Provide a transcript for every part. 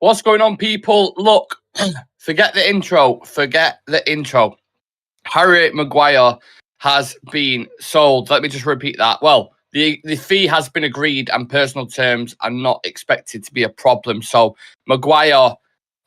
What's going on, people? Look, forget the intro. Harry Maguire has been sold. Let me just repeat that. Well, the fee has been agreed and personal terms are not expected to be a problem. So Maguire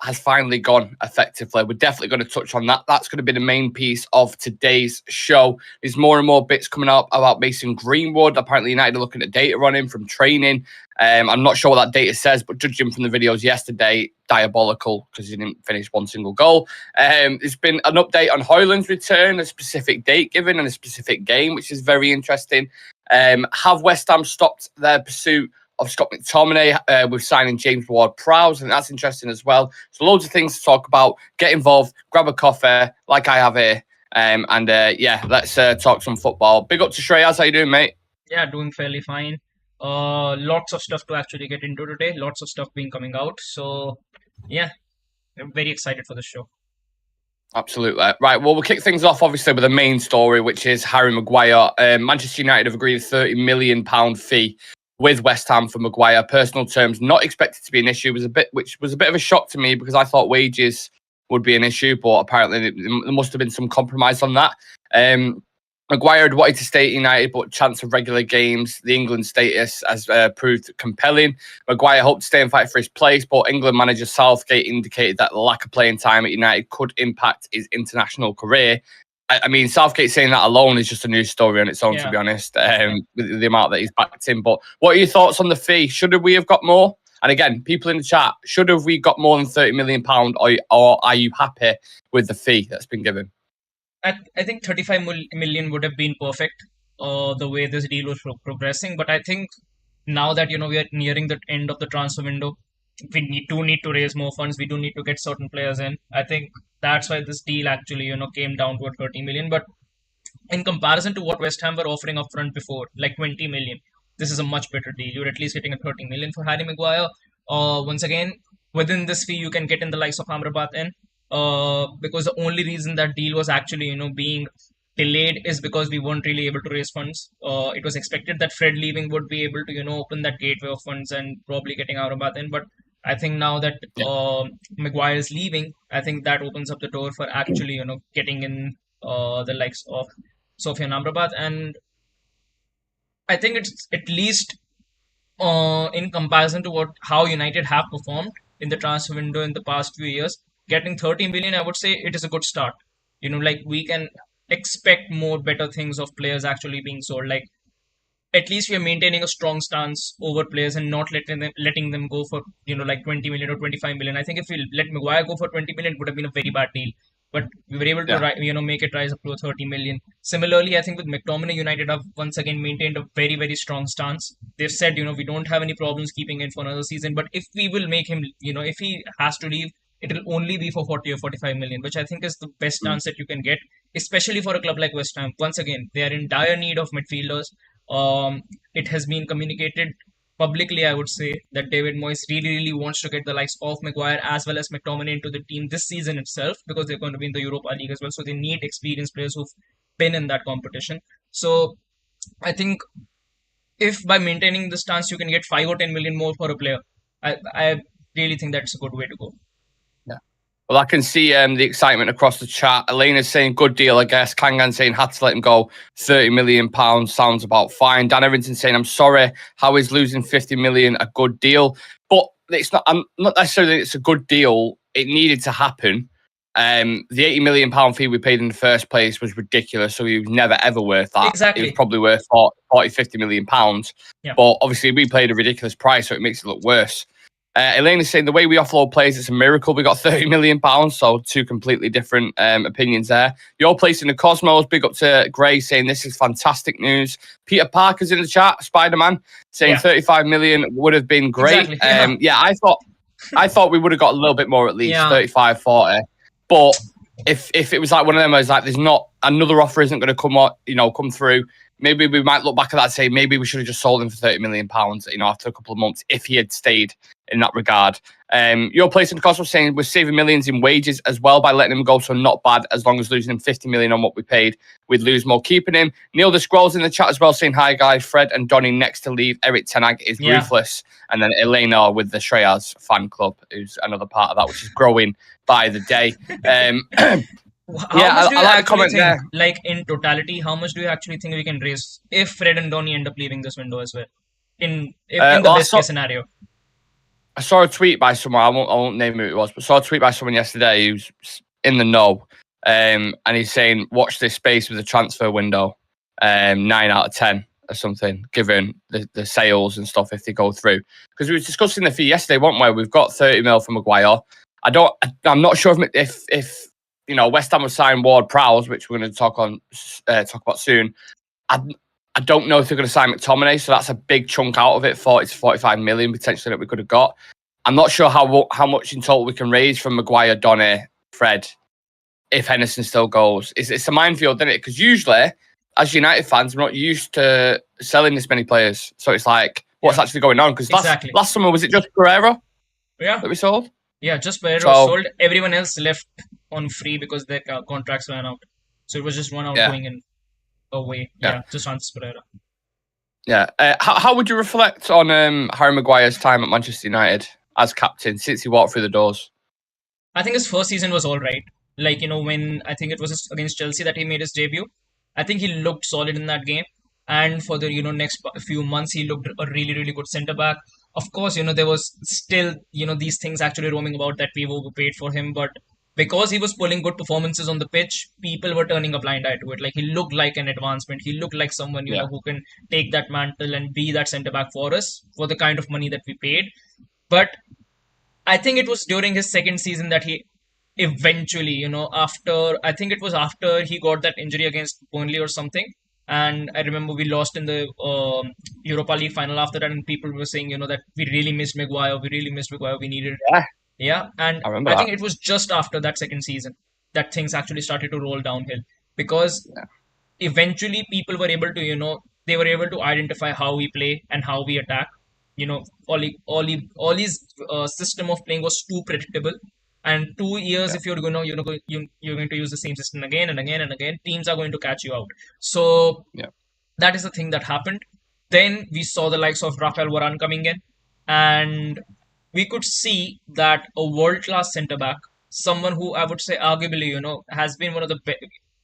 has finally gone effectively. We're definitely going to touch on that. That's going to be the main piece of today's show. There's more and more bits coming up about Mason Greenwood. Apparently United are looking at data on him from training. I'm not sure what that data says, but judging from the videos yesterday, diabolical because he didn't finish one single goal. There's been an update on Hojlund's return, a specific date given and a specific game, which is very interesting. Have West Ham stopped their pursuit of Scott McTominay with signing James Ward-Prowse, and that's interesting as well. So loads of things to talk about. Get involved, grab a coffee like I have here, let's talk some football. Big up to Shreyas. How you doing, mate? Yeah, doing fairly fine. Lots of stuff to actually get into today. Lots of stuff being coming out. So, yeah, I'm very excited for the show. Absolutely. Right, well, we'll kick things off, obviously, with the main story, which is Harry Maguire. Manchester United have agreed a £30 million fee with West Ham for Maguire. Personal terms not expected to be an issue, which was a bit of a shock to me because I thought wages would be an issue, but apparently there must have been some compromise on that. Maguire had wanted to stay at United, but chance of regular games, the England status has proved compelling. Maguire hoped to stay and fight for his place, but England manager Southgate indicated that the lack of playing time at United could impact his international career. I mean, Southgate saying that alone is just a news story on its own, to be honest, with the amount that he's backed in. But what are your thoughts on the fee? Should we have got more? And again, people in the chat, should have we got more than £30 million, or are you happy with the fee that's been given? I think 35 million would have been perfect, the way this deal was progressing. But I think now that, we are nearing the end of the transfer window, we need to raise more funds. We do need to get certain players in. I think that's why this deal actually, came down to 30 million. But in comparison to what West Ham were offering upfront before, like 20 million, this is a much better deal. You're at least getting a 30 million for Harry Maguire. Once again, within this fee, you can get in the likes of Amrabat in. Because the only reason that deal was actually, being delayed is because we weren't really able to raise funds. It was expected that Fred leaving would be able to, open that gateway of funds and probably getting Amrabat in. But I think now that Maguire is leaving, I think that opens up the door for actually, getting in the likes of Sofian Amrabat. And I think it's at least in comparison to how United have performed in the transfer window in the past few years, getting 30 million, I would say it is a good start. We can expect more better things of players actually being sold. Like, at least we are maintaining a strong stance over players and not letting them go for, 20 million or 25 million. I think if we let Maguire go for 20 million, it would have been a very bad deal. But we were able to, make it rise up to a 30 million. Similarly, I think with McTominay, United have once again maintained a very, very strong stance. They've said, we don't have any problems keeping him for another season. But if we will make him, if he has to leave, it will only be for 40 or 45 million, which I think is the best chance that you can get, especially for a club like West Ham. Once again, they are in dire need of midfielders. It has been communicated publicly, I would say, that David Moyes really wants to get the likes of Maguire as well as McTominay into the team this season itself, because they're going to be in the Europa League as well. So they need experienced players who've been in that competition. So I think if by maintaining the stance you can get 5 or 10 million more for a player, I really think that's a good way to go. Well, I can see the excitement across the chat. Elena's saying, good deal, I guess. Kangan saying, had to let him go. £30 million sounds about fine. Dan Everington saying, I'm sorry. How is losing 50 million a good deal? But it's not. I'm not necessarily it's a good deal. It needed to happen. The £80 million fee we paid in the first place was ridiculous. So he was never, ever worth that. Exactly. It was probably worth 40, 50 million pounds. Yeah. But obviously we paid a ridiculous price, so it makes it look worse. Elaine is saying the way we offload players, it's a miracle. We got £30 million, so two completely different opinions there. Your place in the Cosmos, big up to Gray saying this is fantastic news. Peter Parker's in the chat, Spider-Man, saying 35 million would have been great. Exactly. I thought we would have got a little bit more at least, 35, 40. But if it was like one of them, I was like, there's not another offer isn't going to come through. Maybe we might look back at that and say maybe we should have just sold him for £30 million, after a couple of months if he had stayed in that regard. Your place in the cost was saying we're saving millions in wages as well by letting him go, so not bad as long as losing him 50 million on what we paid. We'd lose more keeping him. Neil the Scrolls in the chat as well saying, hi guys, Fred and Donny next to leave. Eric Ten Hag is ruthless. And then Elena with the Shreyas fan club, who's another part of that, which is growing by the day. How much do you actually think, like in totality, how much do you actually think we can raise if Fred and Donny end up leaving this window as well? In the best case scenario. I saw a tweet by someone, I won't name who it was, but saw a tweet by someone yesterday who's in the know. And he's saying, watch this space with the transfer window, 9 out of 10 or something, given the sales and stuff if they go through. Because we were discussing the fee yesterday, weren't we? We've got 30 mil from Maguire. I'm not sure if you know, West Ham will sign Ward-Prowse, which we're going to talk about soon. I don't know if they're going to sign McTominay, so that's a big chunk out of it, 40 to 45 million potentially that we could have got. I'm not sure how much in total we can raise from Maguire, Donny, Fred, if Henderson still goes. It's a minefield, isn't it? Because usually, as United fans, we're not used to selling this many players. So it's like, what's actually going on? Because last summer, was it just Pereira that we sold? Yeah, just Pereira sold. Everyone else left on free because their contracts ran out. So it was just one out going in away. Yeah, just Francis Pereira. Yeah. How would you reflect on Harry Maguire's time at Manchester United as captain since he walked through the doors? I think his first season was all right. Like, you know, when I think it was against Chelsea that he made his debut, I think he looked solid in that game. And for the, next few months, he looked a really, really good centre-back. Of course, there was still, these things actually roaming about that we've overpaid for him. But because he was pulling good performances on the pitch, people were turning a blind eye to it. Like, he looked like an advancement. He looked like someone, who can take that mantle and be that centre-back for us for the kind of money that we paid. But I think it was during his second season that he eventually, after he got that injury against Burnley or something. And I remember we lost in the Europa League final after that, and people were saying, that we really missed Maguire. We needed it. Yeah. And I think it was just after that second season that things actually started to roll downhill, because eventually people were able to, they were able to identify how we play and how we attack. Ollie's system of playing was too predictable. And 2 years, if you're going to use the same system again and again and again, teams are going to catch you out. So that is the thing that happened. Then we saw the likes of Rafael Varane coming in, and we could see that a world-class centre-back, someone who I would say arguably, has been one of the best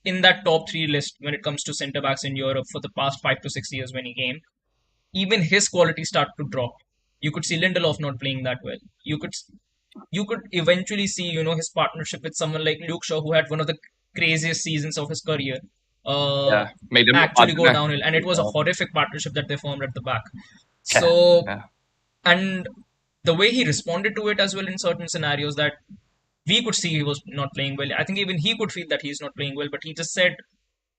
in that top 3 list when it comes to centre-backs in Europe for the past 5 to 6 years when he came, even his quality started to drop. You could see Lindelof not playing that well. You could eventually see, his partnership with someone like Luke Shaw, who had one of the craziest seasons of his career, made him actually go downhill. And it was a horrific partnership that they formed at the back. So, and the way he responded to it as well in certain scenarios, that we could see he was not playing well. I think even he could feel that he's not playing well, but he just said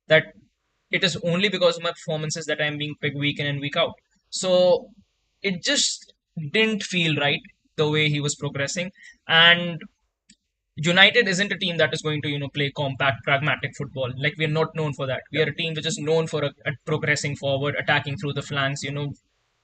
that it is only because of my performances that I'm being picked week in and week out. So it just didn't feel right the way he was progressing. And United isn't a team that is going to, play compact, pragmatic football. Like, we're not known for that. We are a team which is known for progressing forward, attacking through the flanks,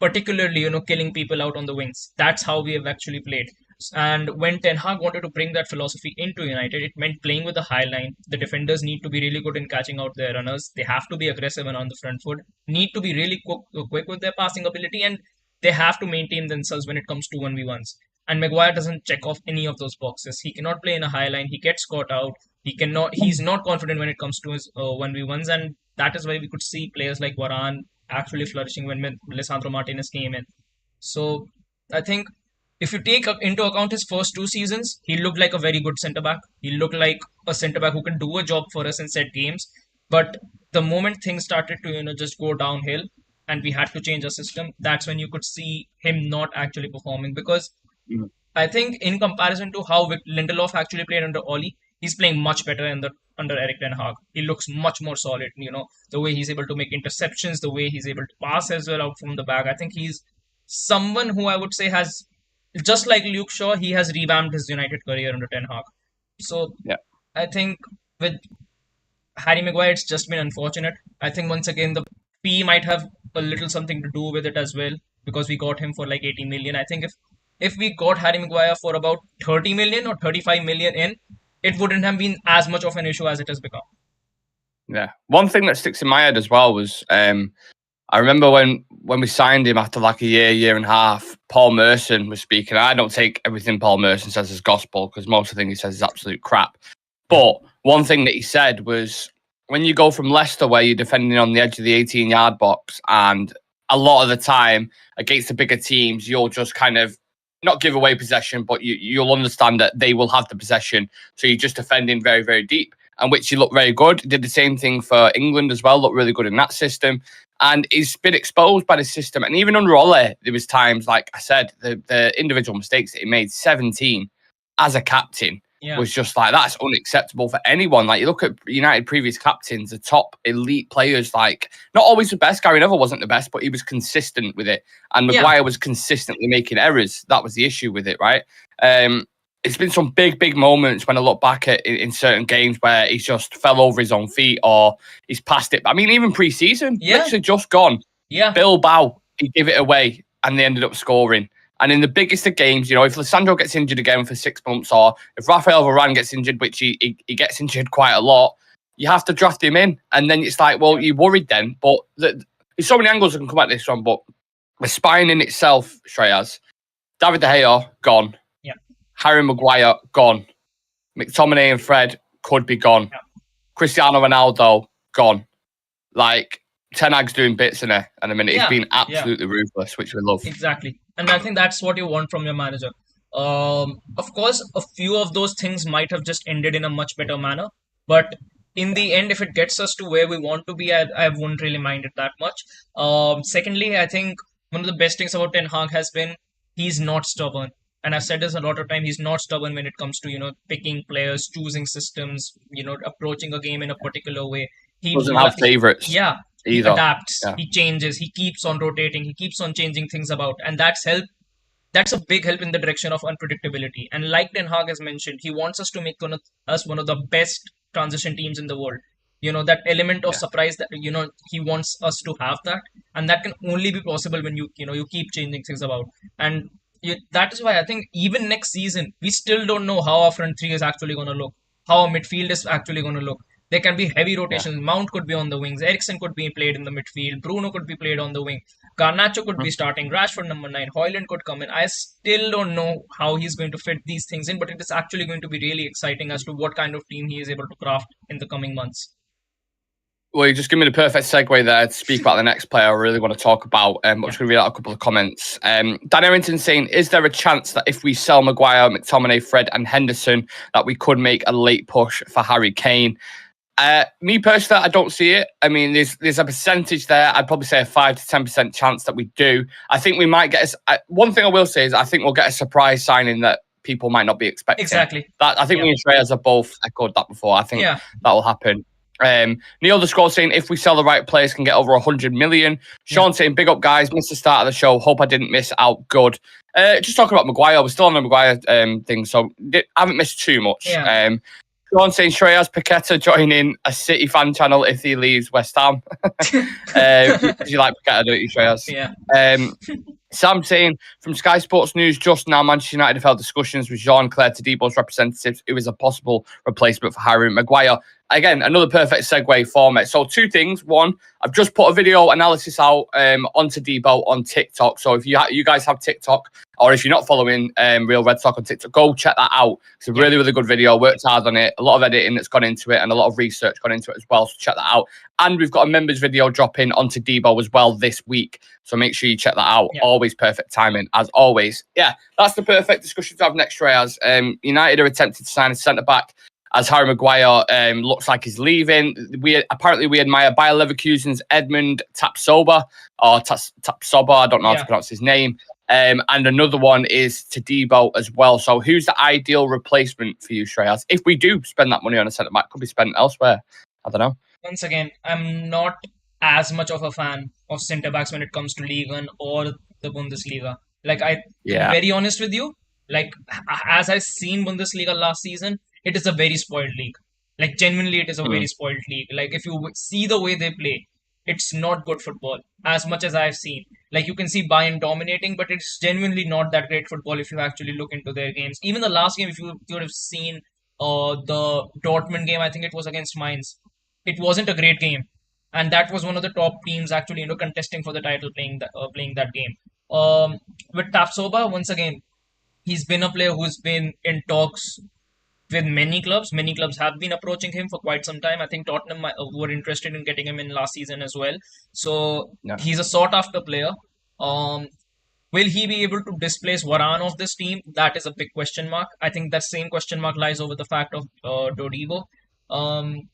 particularly, killing people out on the wings. That's how we have actually played. And when Ten Hag wanted to bring that philosophy into United, it meant playing with the high line. The defenders need to be really good in catching out their runners. They have to be aggressive and on the front foot, need to be really quick with their passing ability, and they have to maintain themselves when it comes to 1v1s. And Maguire doesn't check off any of those boxes. He cannot play in a high line. He gets caught out. He's not confident when it comes to his 1v1s. And that is why we could see players like Varane actually flourishing when Lisandro Martinez came in. So I think if you take into account his first 2 seasons, he looked like a very good centre-back. He looked like a centre-back who can do a job for us in set games. But the moment things started to, just go downhill, and we had to change our system, that's when you could see him not actually performing. Because I think in comparison to how Lindelof actually played under Ollie, he's playing much better under Eric Ten Hag. He looks much more solid, the way he's able to make interceptions, the way he's able to pass as well out from the back. I think he's someone who I would say has, just like Luke Shaw, he has revamped his United career under Ten Hag. So I think with Harry Maguire, it's just been unfortunate. I think once again, the fee might have a little something to do with it as well, because we got him for like 80 million. I think if if we got Harry Maguire for about 30 million or 35 million in, it wouldn't have been as much of an issue as it has become. Yeah. One thing that sticks in my head as well was I remember when we signed him after like a year and a half, Paul Merson was speaking. I don't take everything Paul Merson says as gospel because most of the things he says is absolute crap. But one thing that he said was when you go from Leicester where you're defending on the edge of the 18-yard box and a lot of the time against the bigger teams, you'll just kind of not give away possession, but you'll understand that they will have the possession. So you're just defending very, very deep, and which he looked very good. He did the same thing for England as well, looked really good in that system. And he's been exposed by the system. And even under Ole, there was times, like I said, the individual mistakes that he made, 17 as a captain, was just like, that's unacceptable for anyone. Like, you look at United previous captains, the top elite players, like, not always the best. Gary Neville wasn't the best, but he was consistent with it. And Maguire was consistently making errors. That was the issue with it, right? It's been some big moments when I look back at in certain games where he's just fell over his own feet or he's passed it. I mean, even pre-season, literally just gone. Bilbao, he gave it away and they ended up scoring. And in the biggest of games, you know, if Lissandro gets injured again for 6 months or if Rafael Varane gets injured, which he gets injured quite a lot, you have to draft him in. And then it's like, well, you're worried then. But there's so many angles that can come at this one. But the spine in itself, Shreyas, David De Gea, gone. Harry Maguire, gone. McTominay and Fred could be gone. Cristiano Ronaldo, gone. Like, Ten Hag's doing bits in it in a minute. He's been absolutely ruthless, which we love. Exactly. And I think that's what you want from your manager. Of course, a few of those things might have just ended in a much better manner. But in the end, if it gets us to where we want to be, I wouldn't really mind it that much. Secondly, I think one of the best things about Ten Hag has been he's not stubborn. And I've said this a lot of time, he's not stubborn when it comes to, you know, picking players, choosing systems, you know, approaching a game in a particular way. He doesn't have favourites. Yeah. He adapts, he changes, he keeps on rotating, he keeps on changing things about. And that's a big help in the direction of unpredictability. And like Ten Hag has mentioned, he wants us to make us one of the best transition teams in the world. You know, that element of surprise that, you know, he wants us to have that. And that can only be possible when you keep changing things about. And that is why I think even next season, we still don't know how our front three is actually going to look, how our midfield is actually going to look. There can be heavy rotations. Mount could be on the wings. Eriksen could be played in the midfield. Bruno could be played on the wing. Garnacho could be starting. Rashford number 9. Hojlund could come in. I still don't know how he's going to fit these things in, but it is actually going to be really exciting as to what kind of team he is able to craft in the coming months. Well, you just give me the perfect segue there to speak about the next player I really want to talk about. I'm just going to read out a couple of comments. Dan Errington saying, is there a chance that if we sell Maguire, McTominay, Fred and Henderson, that we could make a late push for Harry Kane? Me personally, I don't see it. I mean, there's a percentage there. I'd probably say a 5 to 10% chance that we do. I think we might get one thing I will say is I think we'll get a surprise signing that people might not be expecting. Exactly. That I think me and Shreyas have both echoed that before. I think that will happen. Neil the Scroll saying, if we sell the right players, can get over 100 million. Sean saying, big up guys, missed the start of the show. Hope I didn't miss out. Good. Just talking about Maguire, we're still on the Maguire thing, so I haven't missed too much. Sean saying, Shreyas Paqueta joining a City fan channel if he leaves West Ham. You like Paqueta, don't you, Shreyas? Sam saying, from Sky Sports News just now, Manchester United have held discussions with Jean-Claire Tadibos representatives who is a possible replacement for Harry Maguire. Again, another perfect segue format. So 2 things. One, I've just put a video analysis out onto Debo on TikTok. So if you guys have TikTok, or if you're not following Real Red Talk on TikTok, go check that out. It's a really, really good video. Worked hard on it. A lot of editing that's gone into it and a lot of research gone into it as well. So check that out. And we've got a members video dropping onto Debo as well this week. So make sure you check that out. Always perfect timing, as always. Yeah, that's the perfect discussion to have next, Shreyas. United are attempting to sign a centre-back as Harry Maguire looks like he's leaving. Apparently we admire Bayer Leverkusen's Edmund Tapsoba, or Tapsoba, I don't know how to pronounce his name. And another one is Tadibo as well. So who's the ideal replacement for you, Shreyas? If we do spend that money on a centre-back, could be spent elsewhere. I don't know. Once again, I'm not as much of a fan of centre-backs when it comes to Liga 1 or the Bundesliga. Like, to be very honest with you, like, as I've seen Bundesliga last season, it is a very spoiled league. Like, genuinely, it is a very spoiled league. Like, if you see the way they play, it's not good football as much as I've seen. Like you can see Bayern dominating, but it's genuinely not that great football if you actually look into their games. Even the last game, if you would have seen the Dortmund game, I think it was against Mainz. It wasn't a great game, and that was one of the top teams actually contesting for the title playing that game. With Tapsoba, once again, he's been a player who's been in talks with many clubs. Many clubs have been approaching him for quite some time. I think Tottenham were interested in getting him in last season as well. So Yeah. he's a sought after player. Um, will he be able to displace Varane of this team? That is a big question mark. I think that same question mark lies over the fact of Dodigo. Um,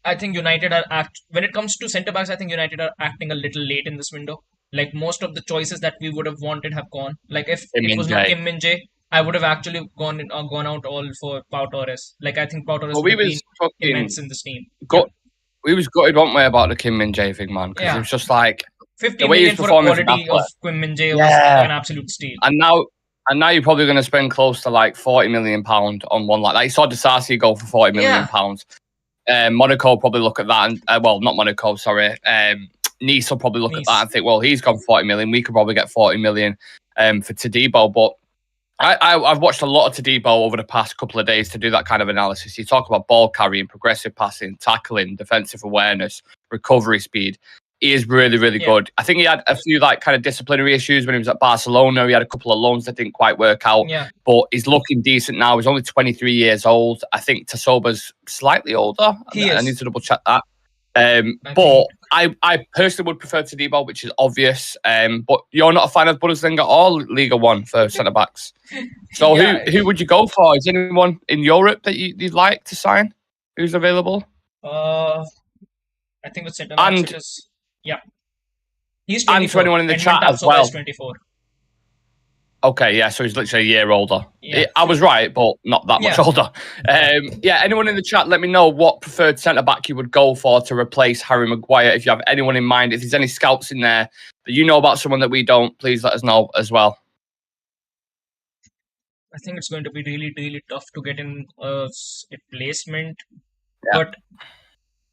I think United when it comes to centre backs. I think United are acting a little late in this window. Like most of the choices that we would have wanted have gone. Like if Kim it Min was not Jae. Kim Min Jae, I would have actually gone out all for Pau Torres. Like I think Pau Torres Well, would we have been was fucking immense in this team. got. We was gutted, weren't we, about the Kim Min Jae thing, man? Because it Yeah, was just like 50 the way he was million for a performing for quality Napoli. of Kim Min Jae was Yeah. an absolute steal. And now you're probably going to spend close to like £40 million on one like that. You saw Disasi go for £40 million. Monaco probably look at that, and well, not Monaco, sorry. Nice will probably look at that and think, well, he's gone 40 million. We could probably get 40 million for Todibo. But I've watched a lot of Todibo over the past couple of days to do that kind of analysis. You talk about ball carrying, progressive passing, tackling, defensive awareness, recovery speed. He is really, really good. I think he had a few like kind of disciplinary issues when he was at Barcelona. He had a couple of loans that didn't quite work out. Yeah. But he's looking decent now. He's only 23 years old. I think Tassoba's slightly older. I need to double check that. But I personally would prefer Todibo, which is obvious. But you're not a fan of Bundesliga or Liga 1 for centre backs. So who would you go for? Is anyone in Europe that you'd like to sign? Who's available? I think with centre backs it is he's 24. And for anyone in the and chat as well. 24. Okay, yeah, so he's literally a year older. Yeah. I was right, but not that much older. Anyone in the chat, let me know what preferred centre-back you would go for to replace Harry Maguire. If you have anyone in mind, if there's any scouts in there that you know about someone that we don't, please let us know as well. I think it's going to be really, really tough to get in a replacement. Yeah. But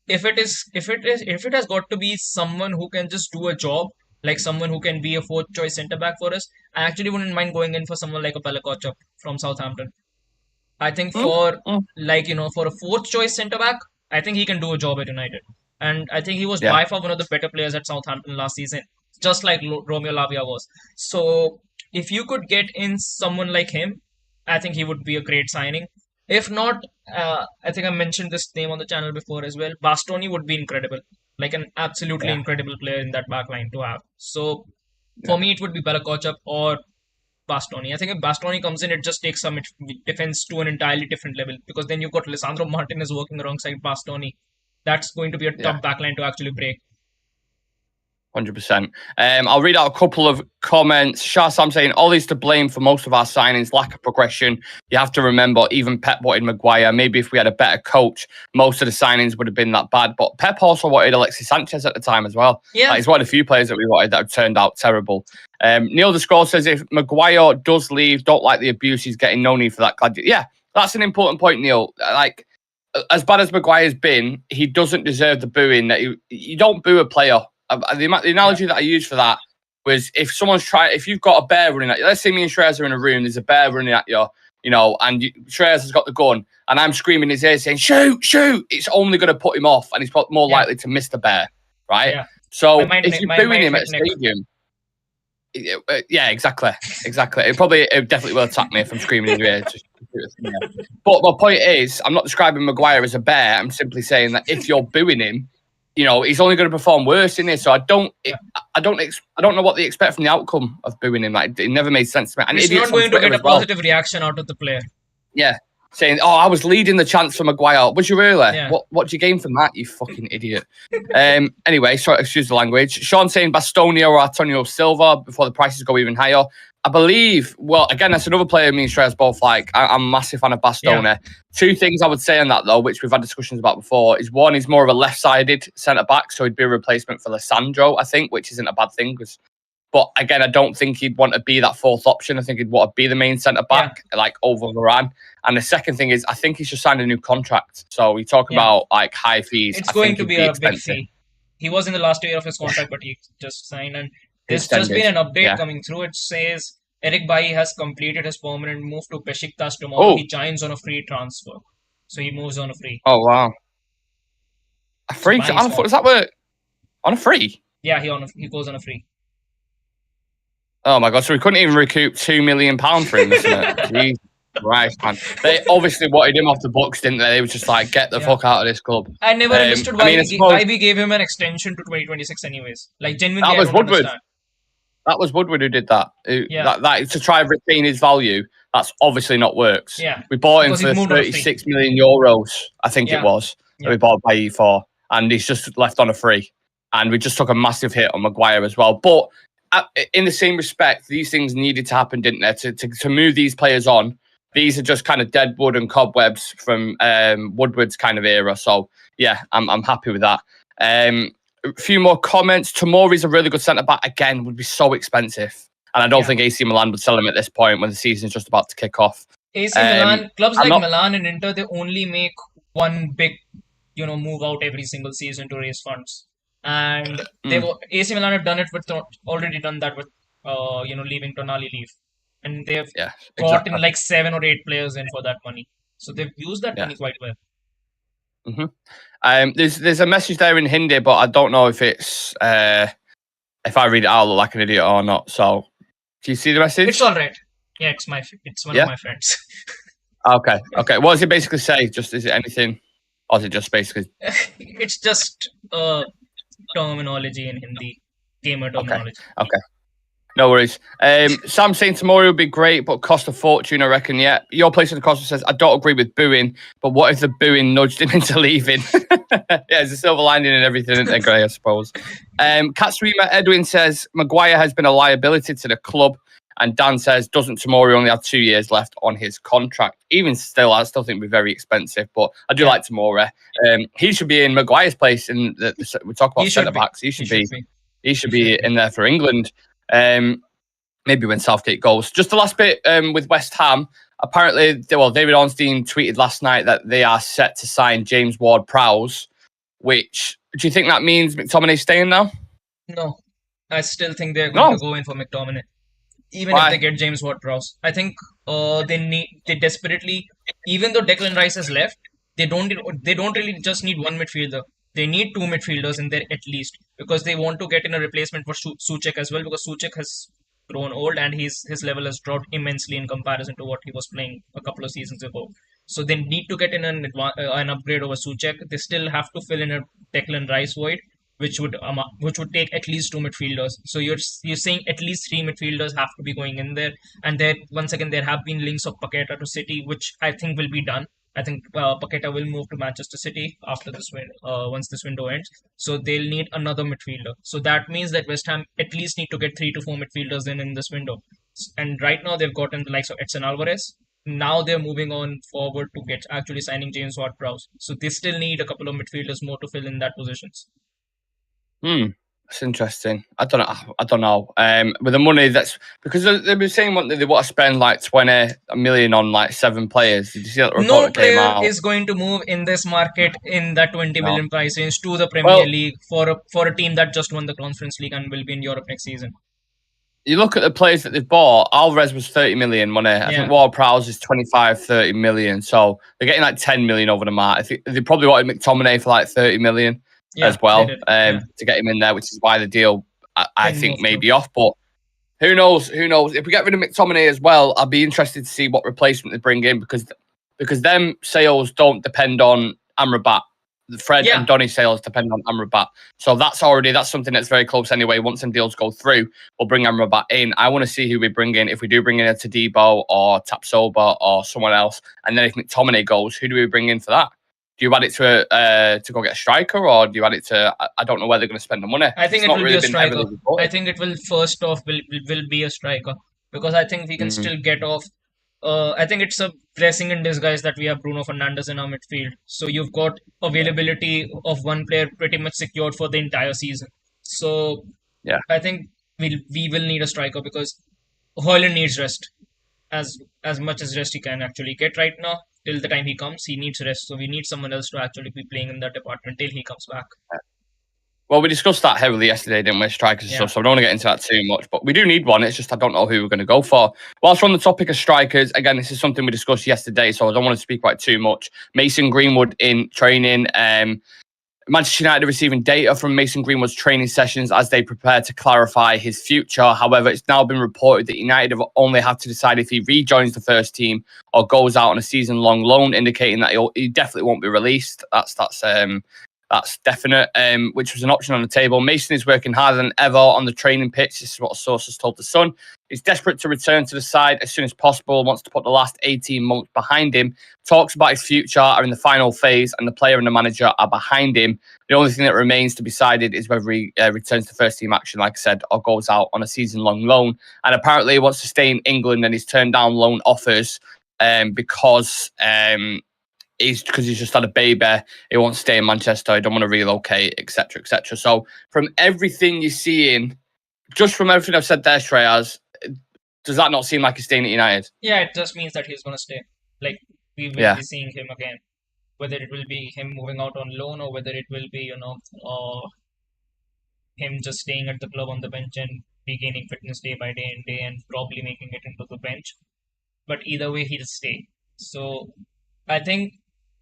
if it has got to be someone who can just do a job, like someone who can be a fourth choice centre back for us, I actually wouldn't mind going in for someone like a Pelakotchap from Southampton. I think for a fourth choice centre back, I think he can do a job at United. And I think he was by far one of the better players at Southampton last season, just like Romeo Lavia was. So if you could get in someone like him, I think he would be a great signing. If not, I think I mentioned this name on the channel before as well. Bastoni would be incredible. Like an absolutely incredible player in that back line to have. So for me, it would be Pelakotchap or Bastoni. I think if Bastoni comes in, it just takes some defense to an entirely different level, because then you've got Lisandro Martinez working alongside Bastoni. That's going to be a tough backline to actually break. 100%. I'll read out a couple of comments. Shah Sam saying, Ollie's to blame for most of our signings, lack of progression. You have to remember, even Pep wanted Maguire. Maybe if we had a better coach, most of the signings would have been that bad. But Pep also wanted Alexis Sanchez at the time as well. Yeah. He's one of the few players that we wanted that have turned out terrible. Neil the Scroll says, if Maguire does leave, don't like the abuse he's getting, no need for that. Yeah, that's an important point, Neil. Like, as bad as Maguire's been, he doesn't deserve the booing. That you don't boo a player. The analogy that I used for that was if you've got a bear running at you, let's say me and Shreyas are in a room, there's a bear running at you, and Shreyas has got the gun, and I'm screaming in his ear saying, shoot, it's only going to put him off, and he's more likely to miss the bear, right? Yeah. So if you're booing him at a stadium, exactly. It definitely will attack me if I'm screaming in your ear. But my point is, I'm not describing Maguire as a bear. I'm simply saying that if you're booing him, he's only going to perform worse in this. So I don't know what they expect from the outcome of booing him. Like, it never made sense to me. And he's not going to get a positive reaction out of the player. Yeah. Saying, I was leading the chance for Maguire. Was you really? Yeah. What do you gain from that, you fucking idiot? Anyway, sorry, excuse the language. Sean saying Bastoni or Antonio Silva before the prices go even higher. I believe, well, again, that's another player me and Shreyas both like. I'm a massive fan of Bastoni. Yeah. Two things I would say on that, though, which we've had discussions about before, is one, he's more of a left-sided centre-back, so he'd be a replacement for Lissandro, I think, which isn't a bad thing. But again, I don't think he'd want to be that fourth option. I think he'd want to be the main centre-back, like over Varane. And the second thing is, I think he's just signed a new contract. So we talk about like high fees. It's going to be a big fee. he was in the last year of his contract, but he just signed. And there's just Extended. been an update Yeah. coming through. It says Eric Bailly has completed his permanent move to Besiktas tomorrow. Oh. He joins on a free transfer, so he moves on a free. Oh wow. A free? Bailly's On a, gone. does that work? On a free? Yeah, he goes on a free. Oh my god! So we couldn't even recoup £2 million for him, isn't it? Jesus Christ, man! They obviously wanted him off the books, didn't they? They were just like, get the fuck out of this club. I never understood why, I suppose why we gave him an extension to 2026 anyways. Like, genuinely, that was I don't Woodward. understand. That was Woodward who did that. Yeah. That to try and retain his value. That's obviously not works. Yeah. We bought him Because he's for moved on a free. 36 million euros, I think it was. That we bought Bailly for, and he's just left on a free. And we just took a massive hit on Maguire as well. But in the same respect, these things needed to happen, didn't they? To move these players on. These are just kind of dead wood and cobwebs from Woodward's kind of era. So yeah, I'm happy with that. A few more comments. Tomori's a really good centre back. Again, would be so expensive, and I don't think AC Milan would sell him at this point when the season's just about to kick off. AC Milan, clubs like Milan and Inter, they only make one big, move out every single season to raise funds. And AC Milan have done it already done that with leaving Tonali leave, and they've gotten like 7 or 8 players in for that money. So they've used that money quite well. There's a message there in Hindi, but I don't know if it's if I read it, I'll look like an idiot or not. So, do you see the message? It's all right. Yeah, it's one of my friends. Okay. What does it basically say? Just is it anything, or is it just basically? It's just terminology in Hindi, gamer terminology. Okay. No worries. Sam saying Tomori would be great, but cost a fortune, I reckon. Yeah. Your place in the Costa says, I don't agree with booing, but what if the booing nudged him into leaving? Yeah, there's a silver lining and everything, isn't there, Gray, I suppose. Katsurima Edwin says, Maguire has been a liability to the club. And Dan says, doesn't Tomori only have 2 years left on his contract? Even still, I still think it'd be very expensive, but I do like Tomori. He should be in Maguire's place. We talk about centre-backs. He should be in there for England. Maybe when Southgate goes. Just the last bit with West Ham. Apparently, David Ornstein tweeted last night that they are set to sign James Ward-Prowse, which, do you think that means McTominay's staying now? No. I still think they're going to go in for McTominay. Even if they get James Ward-Prowse. I think they desperately, even though Declan Rice has left, they don't really just need one midfielder. They need 2 midfielders in there at least, because they want to get in a replacement for Souček as well, because Souček has grown old and his level has dropped immensely in comparison to what he was playing a couple of seasons ago. So they need to get in an upgrade over Souček. They still have to fill in a Declan Rice void, which would take at least 2 midfielders. So you're saying at least 3 midfielders have to be going in there. And there, once again, there have been links of Paqueta to City, which I think will be done. I think Paqueta will move to Manchester City after this once this window ends. So they'll need another midfielder. So that means that West Ham at least need to get 3 to 4 midfielders in this window. And right now they've gotten the likes of Edson Alvarez. Now they're moving on forward to get actually signing James Ward-Prowse. So they still need a couple of midfielders more to fill in that positions. That's interesting. I don't know. With the money, that's because they've been saying they want to spend like 20 million on like 7 players. Did you see that report No that came out? player is going to move in this market in that 20 million price range to the Premier League for a team that just won the Conference League and will be in Europe next season. You look at the players that they've bought. Alvarez was 30 million money. I think Ward-Prowse is 25-30 million. So they're getting like 10 million over the mark. I think they probably wanted McTominay for like 30 million as well to get him in there, which is why the deal I think may be off. But who knows? If we get rid of McTominay as well, I'll be interested to see what replacement they bring in because them sales don't depend on Amrabat. Fred and Donny's sales depend on Amrabat. So that's something that's very close anyway. Once some deals go through, we'll bring Amrabat in. I want to see who we bring in. If we do bring in a Todibo or Tapsoba or someone else, and then if McTominay goes, who do we bring in for that? Do you add it to go get a striker, or do you add it to? I don't know where they're going to spend the money. I think it will be a striker. I think it will first off will be a striker, because I think we can still get off. I think it's a blessing in disguise that we have Bruno Fernandes in our midfield. So you've got availability of one player pretty much secured for the entire season. So I think we will need a striker, because Hojlund needs rest as much as rest he can actually get right now. Till the time he comes, he needs rest. So we need someone else to actually be playing in that department till he comes back. Well, we discussed that heavily yesterday, didn't we? Strikers and stuff, so I don't want to get into that too much. But we do need one. It's just I don't know who we're going to go for. Whilst we're on the topic of strikers, again, this is something we discussed yesterday, so I don't want to speak about it too much. Mason Greenwood in training. Manchester United are receiving data from Mason Greenwood's training sessions as they prepare to clarify his future. However, it's now been reported that United have only had to decide if he rejoins the first team or goes out on a season-long loan, indicating that he definitely won't be released. That's definite, which was an option on the table. Mason is working harder than ever on the training pitch. This is what a source has told The Sun. He's desperate to return to the side as soon as possible, wants to put the last 18 months behind him. Talks about his future are in the final phase, and the player and the manager are behind him. The only thing that remains to be decided is whether he returns to first-team action, like I said, or goes out on a season-long loan. And apparently he wants to stay in England, and he's turned down loan offers because he's just had a baby. He wants to stay in Manchester. He don't want to relocate, etc., etc. So from everything you're seeing, just from everything I've said there, Shreyas, does that not seem like he's staying at United? Yeah, it just means that he's going to stay. Like, we will be seeing him again. Whether it will be him moving out on loan or whether it will be, him just staying at the club on the bench and regaining fitness day by day and day and probably making it into the bench. But either way, he'll stay. So I think,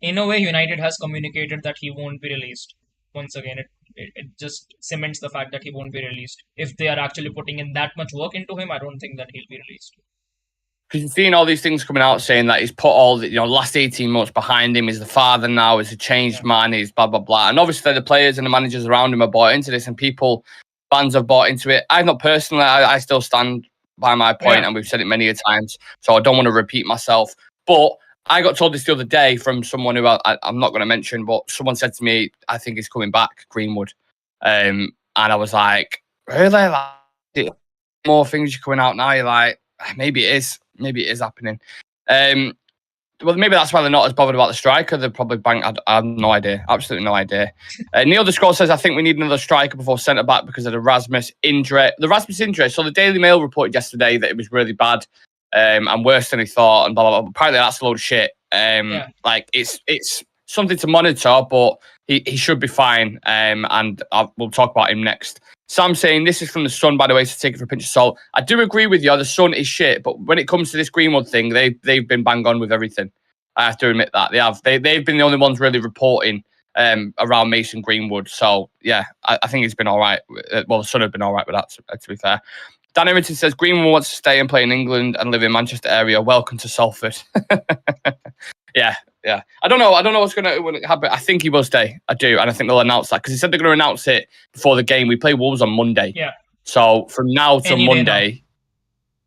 in a way, United has communicated that he won't be released. Once again, it just cements the fact that he won't be released. If they are actually putting in that much work into him, I don't think that he'll be released. Because you're seeing all these things coming out saying that he's put all the last 18 months behind him. He's the father now. He's a changed man. He's blah, blah, blah. And obviously the players and the managers around him are bought into this, and fans have bought into it. I've not personally. I still stand by my point, and we've said it many a times, so I don't want to repeat myself. But I got told this the other day from someone who I'm not going to mention, but someone said to me, I think he's coming back, Greenwood. And I was like, really? Like, more things are coming out now. You're like, maybe it is. Maybe it is happening. Well, maybe that's why they're not as bothered about the striker. They're probably I have no idea. Absolutely no idea. Neil Descroll says, I think we need another striker before centre-back because of the Rasmus injury. The Rasmus injury, so the Daily Mail reported yesterday that it was really bad. And worse than he thought, and blah blah blah. Apparently, that's a load of shit. Like it's something to monitor, but he should be fine. And we'll talk about him next. Sam saying this is from the Sun, by the way, so take it for a pinch of salt. I do agree with you. The Sun is shit, but when it comes to this Greenwood thing, they've been bang on with everything. I have to admit that they have. They've been the only ones really reporting around Mason Greenwood. So yeah, I think it's been all right. Well, the Sun have been all right with that. To be fair. Dan Errington says Greenwood wants to stay and play in England and live in Manchester area. Welcome to Salford. Yeah. I don't know what's going to happen. I think he will stay. I do, and I think they'll announce that because he said they're going to announce it before the game. We play Wolves on Monday. Yeah. So from now to Monday,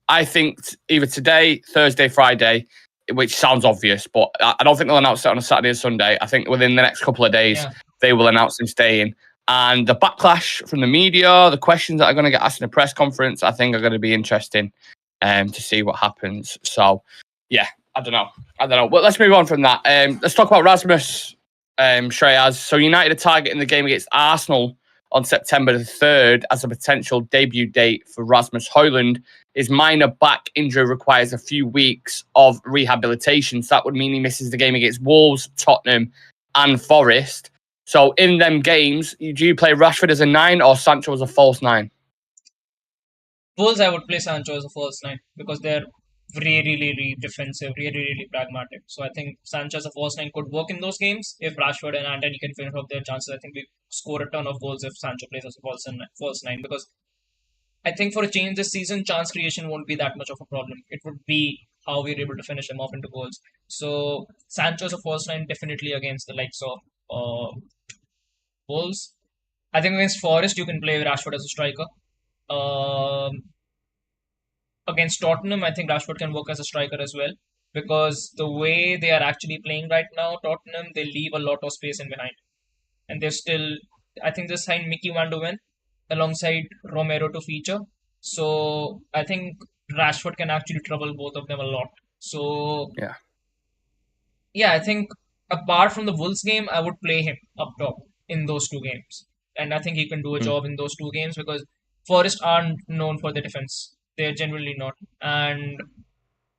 I think either today, Thursday, Friday, which sounds obvious, but I don't think they'll announce it on a Saturday or Sunday. I think within the next couple of days, they will announce him staying. And the backlash from the media, the questions that are going to get asked in a press conference, I think are going to be interesting to see what happens. So, yeah, I don't know. But let's move on from that. Let's talk about Rasmus Shreyas. So United are targeting the game against Arsenal on September the 3rd as a potential debut date for Rasmus Hojlund. His minor back injury requires a few weeks of rehabilitation. So that would mean he misses the game against Wolves, Tottenham and Forest. So in them games, do you play Rashford as a 9 or Sancho as a false 9? Wolves, I would play Sancho as a false 9 because they're really, really defensive, really, really pragmatic. So I think Sancho as a false 9 could work in those games. If Rashford and Antony can finish off their chances, I think we score a ton of goals if Sancho plays as a false 9 because I think for a change this season, chance creation won't be that much of a problem. It would be how we're able to finish them off into goals. So Sancho as a false 9 definitely against the likes of Wolves. I think against Forest, you can play Rashford as a striker. Against Tottenham, I think Rashford can work as a striker as well. Because the way they are actually playing right now, Tottenham, they leave a lot of space in behind. And they're still, I think they signed Mickey Van de Ven alongside Romero to feature. So I think Rashford can actually trouble both of them a lot. So yeah, I think apart from the Wolves game, I would play him up top in those two games. And I think he can do a job in those two games because Forest aren't known for their defense. They're generally not. And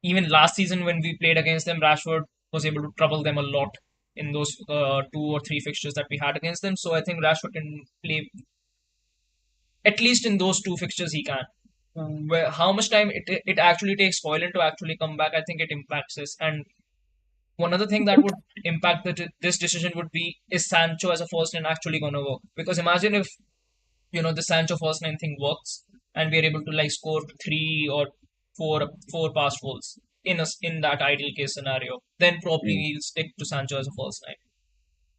even last season when we played against them, Rashford was able to trouble them a lot in those 2 or 3 fixtures that we had against them. So I think Rashford can play at least in those two fixtures he can. How much time it actually takes Hojlund to actually come back, I think it impacts us. And one other thing that would impact this decision would be, is Sancho as a first nine actually going to work? Because imagine if the Sancho first nine thing works and we are able to like score 3 or 4 past goals in that ideal case scenario, then probably we'll stick to Sancho as a first nine.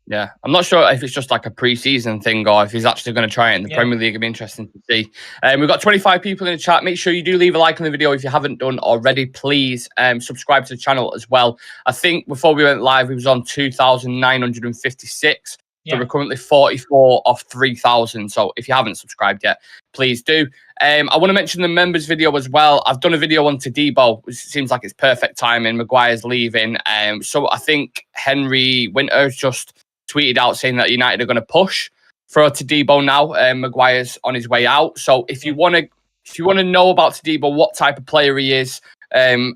Yeah, I'm not sure if it's just like a pre-season thing or if he's actually going to try it in the Premier League. It'll be interesting to see. We've got 25 people in the chat. Make sure you do leave a like on the video if you haven't done already. Please subscribe to the channel as well. I think before we went live, we was on 2,956. So we're currently 44 off 3,000. So if you haven't subscribed yet, please do. I want to mention the members video as well. I've done a video on Todibo, which seems like it's perfect timing. Maguire's leaving. So I think Henry Winter's just tweeted out saying that United are going to push for Todibo now. Maguire's on his way out. So if you want to know about Todibo, what type of player he is,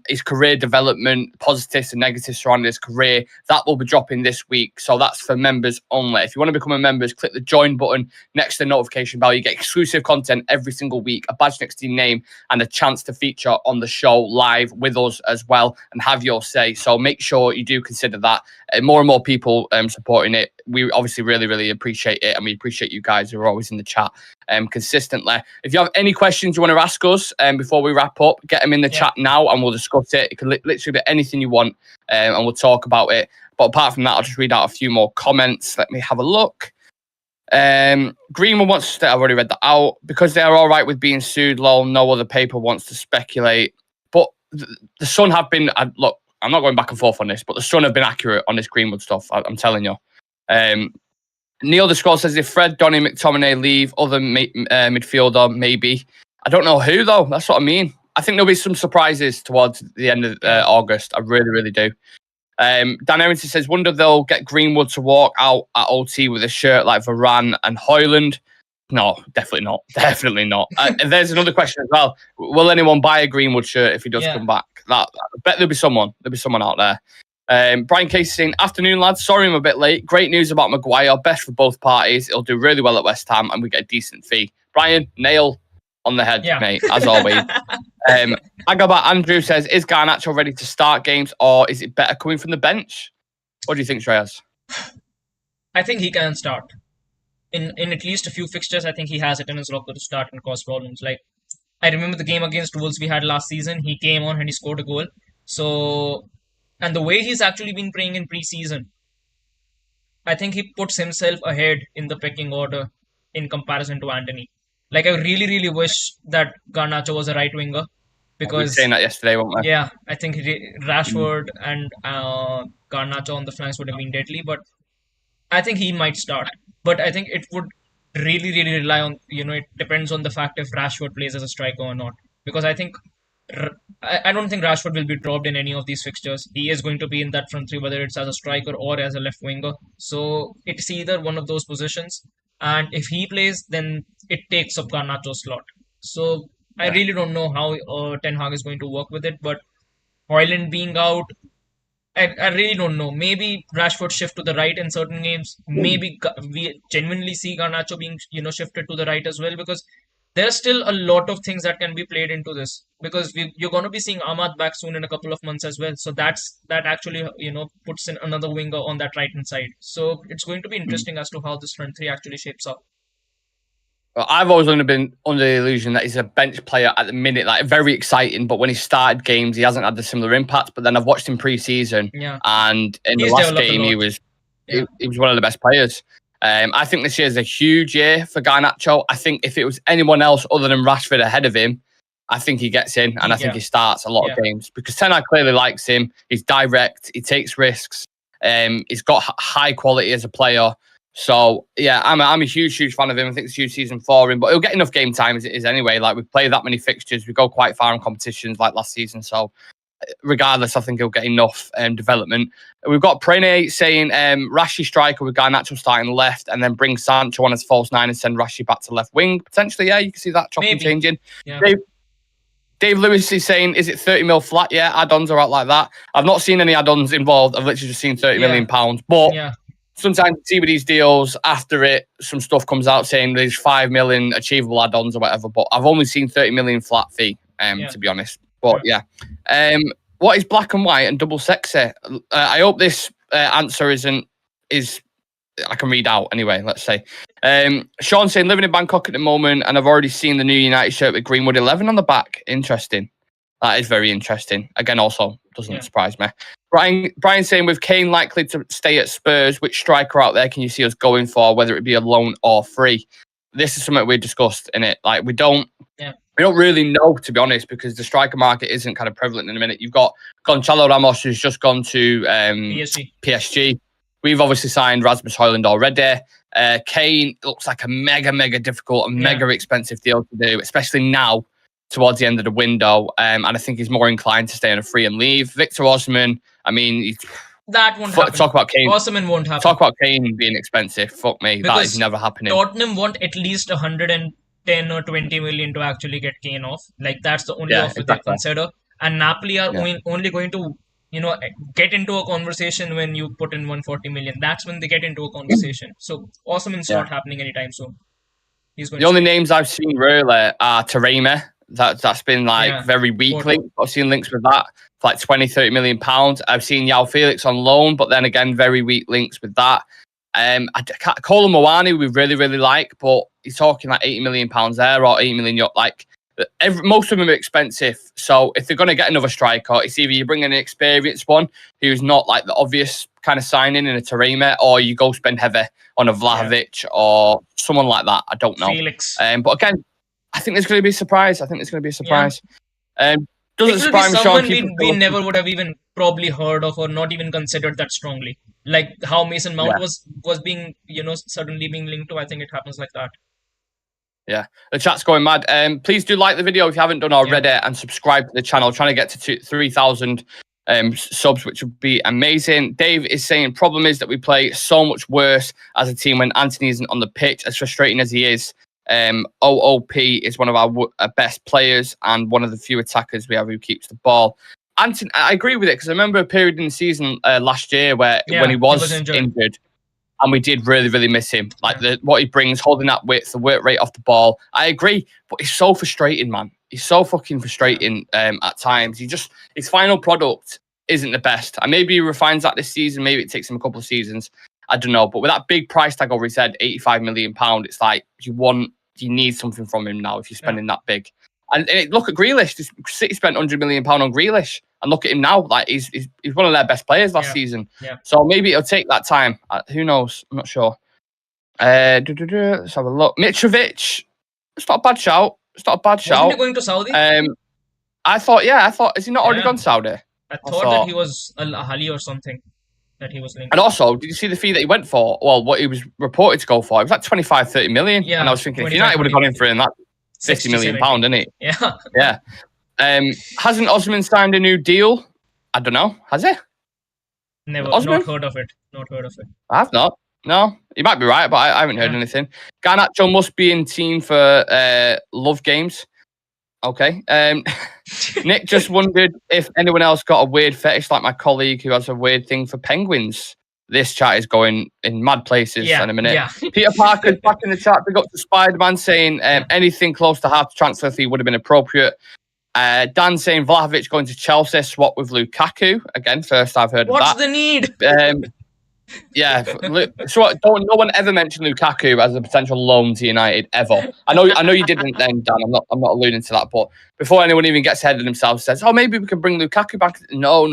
his career development, positives and negatives surrounding his career, that will be dropping this week. So that's for members only. If you want to become a member, click the join button next to the notification bell. You get exclusive content every single week, a badge next to your name, and a chance to feature on the show live with us as well and have your say. So make sure you do consider that. More and more people supporting it. We obviously really, really appreciate it, and we appreciate you guys who are always in the chat consistently. If you have any questions you want to ask us before we wrap up, get them in the chat now and we'll discuss it. It can literally be anything you want and we'll talk about it. But apart from that, I'll just read out a few more comments. Let me have a look. Greenwood wants to stay. I've already read that out. Because they're all right with being sued, lol, no other paper wants to speculate. But the Sun have been, look, I'm not going back and forth on this, but the Sun have been accurate on this Greenwood stuff. I'm telling you. Neil the Scroll says if Fred, Donny, McTominay leave, other midfielder, maybe. I don't know who, though. That's what I mean. I think there'll be some surprises towards the end of August. I really, really do. Dan Errington says, wonder if they'll get Greenwood to walk out at OT with a shirt like Varane and Hojlund. No, definitely not. Definitely not. There's another question as well. Will anyone buy a Greenwood shirt if he does come back? I bet there'll be someone. There'll be someone out there. Brian Casey saying, afternoon, lads. Sorry I'm a bit late. Great news about Maguire. Best for both parties. He'll do really well at West Ham and we get a decent fee. Brian, nail on the head, mate, as always. Agaba Andrew says, is Garnacho ready to start games or is it better coming from the bench? What do you think, Shreyas? I think he can start. In at least a few fixtures, I think he has it in his locker to start and cause problems. Like, I remember the game against Wolves we had last season. He came on and he scored a goal. So, and the way he's actually been playing in pre-season, I think he puts himself ahead in the pecking order in comparison to Anthony. Like, I really, really wish that Garnacho was a right winger. Because we were saying that yesterday, weren't we? Yeah, I think Rashford and Garnacho on the flanks would have been deadly. But I think he might start. But I think it would really, really rely on, it depends on the fact if Rashford plays as a striker or not. Because I think, I don't think Rashford will be dropped in any of these fixtures. He is going to be in that front three, whether it's as a striker or as a left winger. So it's either one of those positions. And if he plays, then it takes up Garnacho's slot. So I really don't know how Ten Hag is going to work with it. But Hojlund being out, I really don't know. Maybe Rashford shift to the right in certain games. Maybe we genuinely see Garnacho being, shifted to the right as well, because there's still a lot of things that can be played into this. Because you're going to be seeing Ahmad back soon in a couple of months as well. So that actually, puts in another winger on that right hand side. So it's going to be interesting as to how this front three actually shapes up. Well, I've always only been under the illusion that he's a bench player at the minute, like very exciting. But when he started games, he hasn't had the similar impact. But then I've watched him pre-season, and in the last game, he was one of the best players. I think this year is a huge year for Garnacho. I think if it was anyone else other than Rashford ahead of him, I think he gets in, and I think he starts a lot of games because Ten Hag clearly likes him. He's direct, he takes risks, he's got high quality as a player. So, yeah, I'm a huge fan of him. I think it's a huge season for him. But he'll get enough game time as it is anyway. Like, we play that many fixtures. We go quite far in competitions like last season. So, regardless, I think he'll get enough development. We've got Prene saying Rashi striker with Garnacho starting left and then bring Sancho on as false nine and send Rashi back to left wing. Potentially, yeah, you can see that chopping changing. Yeah. Dave Lewis is saying, is it 30 mil flat? Yeah, add-ons are out like that. I've not seen any add-ons involved. I've literally just seen £30 million. But sometimes you see with these deals, after it, some stuff comes out saying there's 5 million achievable add-ons or whatever, but I've only seen 30 million flat fee, to be honest. But yeah. What is black and white and double sexy? I hope this answer is I can read out anyway, let's say. Sean saying, living in Bangkok at the moment, and I've already seen the new United shirt with Greenwood 11 on the back. Interesting. That is very interesting. Again, also doesn't surprise me. Brian saying, with Kane likely to stay at Spurs, which striker out there can you see us going for, whether it be a loan or free? This is something we discussed in it. Like, we don't really know, to be honest, because the striker market isn't kind of prevalent in a minute. You've got Gonçalo Ramos, who's just gone to PSG. We've obviously signed Rasmus Hojlund already. Kane looks like a mega difficult and mega expensive deal to do, especially now towards the end of the window. And I think he's more inclined to stay on a free and leave. Victor Osimhen, I mean, that won't happen. Talk about Kane. Osimhen won't happen. Talk about Kane being expensive. Fuck me, because that is never happening. Tottenham want at least 110 or 20 million to actually get Kane off. Like, that's the only offer they consider. And Napoli are only going to, get into a conversation when you put in 140 million. That's when they get into a conversation. So Osimhen's not happening anytime soon. The only names I've seen really are Taremi. That's been very weak links. I've seen links with that for like 20-30 million pounds. I've seen João Felix on loan, but then again, very weak links with that. Kolo Muani we really like, but he's talking like 80 million pounds there or 80 million. Like, most of them are expensive. So if they're going to get another striker, it's either you bring in an experienced one who's not like the obvious kind of signing in a Taremi, or you go spend heavy on a Vlahovic or someone like that. I don't know. Felix. But again, I think there's going to be a surprise. Doesn't surprise me, Sean. We never would have even probably heard of or not even considered that strongly. Like how Mason Mount was being, suddenly being linked to. I think it happens like that. Yeah, the chat's going mad. Please do like the video if you haven't done already, and subscribe to the channel. Trying to get to 3,000 subs, which would be amazing. Dave is saying, problem is that we play so much worse as a team when Anthony isn't on the pitch, as frustrating as he is. OOP is one of our best players and one of the few attackers we have who keeps the ball. Anthony, I agree with it, because I remember a period in the season last year where when he was injured, and we did really miss him. Like what he brings, holding that width, the work rate off the ball. I agree, but he's so frustrating, man. He's so fucking frustrating at times. His final product isn't the best. And maybe he refines that this season. Maybe it takes him a couple of seasons. I don't know. But with that big price tag over his head, £85 million, it's like you need something from him now if you're spending that big. And look at Grealish. City spent £100 million on Grealish. And look at him now. Like he's one of their best players last season. Yeah. So maybe it'll take that time. Who knows? I'm not sure. Let's have a look. Mitrovic. It's not a bad shout. Wasn't he going to Saudi? I thought, has he not already gone Saudi? I thought that he was Al Ahly or something. That he was linked. And also, did you see the fee that he went for? Well, what he was reported to go for, it was like 25-30 million. Yeah. And I was thinking, if United would have gone in for him, that's £50 million, isn't it? Yeah. Yeah. Hasn't Osimhen signed a new deal? I don't know. Has he? Never. Not heard of it. I've not. No. You might be right, but I haven't heard anything. Garnacho must be in team for Love Games. Okay. Nick just wondered if anyone else got a weird fetish like my colleague who has a weird thing for penguins. This chat is going in mad places in a minute. Yeah. Peter Parker's back in the chat. Big up to Spider-Man saying anything close to half the transfer fee would have been appropriate. Dan saying Vlahovic going to Chelsea, swap with Lukaku. Again, first I've heard of that. What's the need? Yeah, so no one ever mentioned Lukaku as a potential loan to United ever. I know you didn't then, Dan. I'm not alluding to that, but before anyone even gets ahead of themselves, says, "Oh, maybe we can bring Lukaku back." No.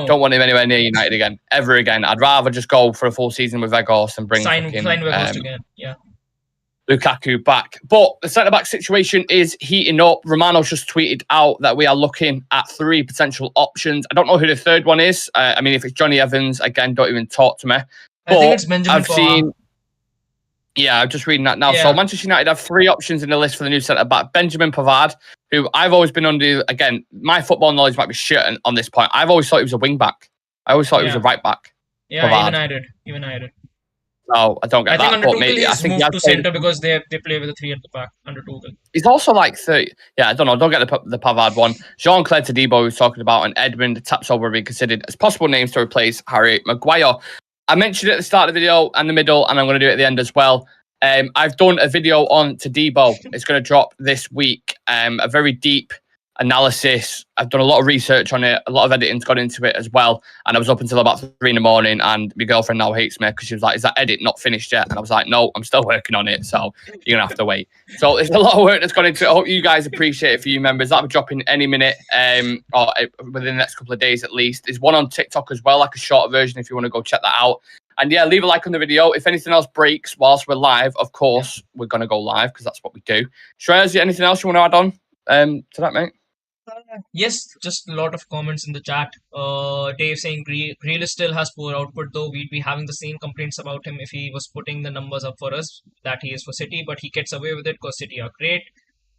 Don't want him anywhere near United again, ever again. I'd rather just go for a full season with Weghorst and bring sign Weghorst again. Yeah. Lukaku back. But the centre-back situation is heating up. Romano's just tweeted out that we are looking at 3 potential options. I don't know who the third one is. I mean, if it's Johnny Evans, again, don't even talk to me. I think it's Benjamin Pavard. I'm just reading that now. Yeah. So Manchester United have 3 options in the list for the new centre-back. Benjamin Pavard, who I've always been under, again, my football knowledge might be shit on this point. I've always thought he was a wing-back. I always thought he was a right-back. Yeah, Pavard. Even I did. So I don't get I think that. under But Tuchel maybe I he's think he moved has to played. centre because they play with a 3 at the back under Tuchel. He's also like 30. Yeah, I don't know. Don't get the Pavard one. Jean-Claude Todibo was talking about, and Edmund Tapsoba were being considered as possible names to replace Harry Maguire. I mentioned it at the start of the video and the middle, and I'm going to do it at the end as well. I've done a video on Todibo. It's going to drop this week. A very deep analysis. I've done a lot of research on it. A lot of editing's gone into it as well. And I was up until about 3 a.m, and my girlfriend now hates me because she was like, "Is that edit not finished yet?" And I was like, "No, I'm still working on it. So you're going to have to wait." So there's a lot of work that's gone into it. I hope you guys appreciate it for you members. That'll be dropping any minute, or within the next couple of days at least. There's one on TikTok as well, like a shorter version if you want to go check that out. And yeah, leave a like on the video. If anything else breaks whilst we're live, of course, we're going to go live because that's what we do. Shreyas, anything else you want to add on to that, mate? Yes, just a lot of comments in the chat. Dave saying Grealish still has poor output, though we'd be having the same complaints about him if he was putting the numbers up for us that he is for City, but he gets away with it because City are great.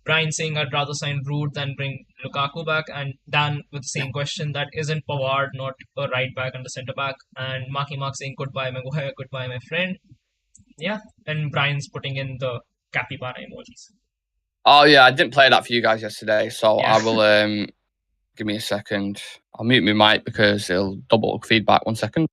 Brian saying I'd rather sign Rude than bring Lukaku back, and Dan with the same question, that isn't Pavard, not a right back and a centre back, and Marky Mark saying goodbye Maguire, goodbye my friend. Yeah, and Brian's putting in the capybara emojis. Oh yeah, I didn't play that for you guys yesterday, so Yeah. I will give me a second. I'll mute my mic because it'll double feedback. 1 second.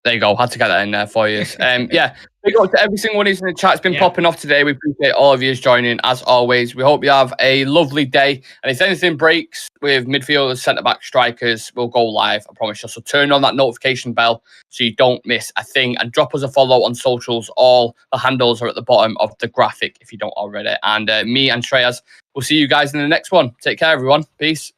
There you go. Had to get that in there for you. Yeah, big up to every single one who's in the chat. It's been popping off today. We appreciate all of you joining, as always. We hope you have a lovely day. And if anything breaks with midfielders, centre-back, strikers, we'll go live, I promise you. So turn on that notification bell so you don't miss a thing. And drop us a follow on socials. All the handles are at the bottom of the graphic if you don't already. And me and Shreyas, we'll see you guys in the next one. Take care, everyone. Peace.